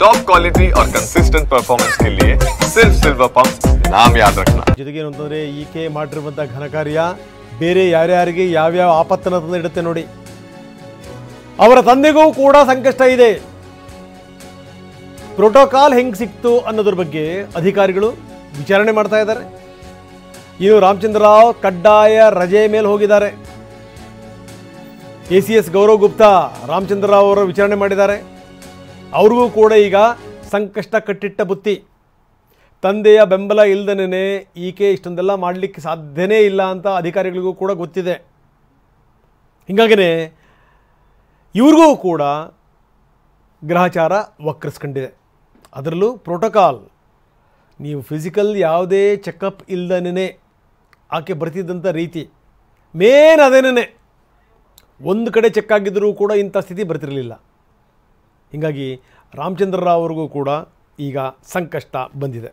Top quality और consistent performance के लिए सिर्फ सिल्वर पंप नाम याद रखना। ಜೊತೆಗೆ ಏನು ಅಂತಂದ್ರೆ ಈಕೆ ಮಾಡಿರುವಂತ ಘನಕಾರ್ಯ ಬೇರೆ ಯಾರ್ಯಾರಿಗೆ ಯಾವ್ಯಾವ ಆಪತ್ತನ್ನು ತಂದು ಇಡುತ್ತೆ ನೋಡಿ. ಅವರ ತಂದೆಗೂ ಕೂಡ ಸಂಕಷ್ಟ ಇದೆ. ಪ್ರೋಟೋಕಾಲ್ ಹೆಂಗೆ ಸಿಕ್ತು ಅನ್ನೋದ್ರ ಬಗ್ಗೆ ಅಧಿಕಾರಿಗಳು ವಿಚಾರಣೆ ಮಾಡ್ತಾ ಇದ್ದಾರೆ. ಇನ್ನು ರಾಮಚಂದ್ರ ರಾವ್ ಕಡ್ಡಾಯ ರಜೆ ಮೇಲೆ ಹೋಗಿದ್ದಾರೆ. ACS ಗೌರವ್ ಗುಪ್ತಾ ರಾಮಚಂದ್ರ ರಾವ್ ಅವರ ವಿಚಾರಣೆ ಮಾಡಿದ್ದಾರೆ. ಅವ್ರಿಗೂ ಕೂಡ ಈಗ ಸಂಕಷ್ಟ ಕಟ್ಟಿಟ್ಟ ಬುತ್ತಿ. ತಂದೆಯ ಬೆಂಬಲ ಇಲ್ಲದೇನೆ ಈಕೆ ಇಷ್ಟೊಂದೆಲ್ಲ ಮಾಡಲಿಕ್ಕೆ ಸಾಧ್ಯನೇ ಇಲ್ಲ ಅಂತ ಅಧಿಕಾರಿಗಳಿಗೂ ಕೂಡ ಗೊತ್ತಿದೆ. ಹೀಗಾಗಿಯೇ ಇವ್ರಿಗೂ ಕೂಡ ಗ್ರಹಚಾರ ವಕ್ರಿಸ್ಕೊಂಡಿದೆ. ಅದರಲ್ಲೂ ಪ್ರೋಟೋಕಾಲ್, ನೀವು ಫಿಸಿಕಲ್ ಯಾವುದೇ ಚೆಕಪ್ ಇಲ್ಲದೇನೆ ಆಕೆ ಬರ್ತಿದ್ದಂಥ ರೀತಿ ಮೇನ್ ಅದೇನೇ. ಒಂದು ಕಡೆ ಚೆಕ್ ಆಗಿದ್ದರೂ ಕೂಡ ಇಂಥ ಸ್ಥಿತಿ ಬರ್ತಿರಲಿಲ್ಲ. ಹೀಗಾಗಿ ರಾಮಚಂದ್ರ ರಾವ್ ಅವ್ರಿಗೂ ಕೂಡ ಈಗ ಸಂಕಷ್ಟ ಬಂದಿದೆ.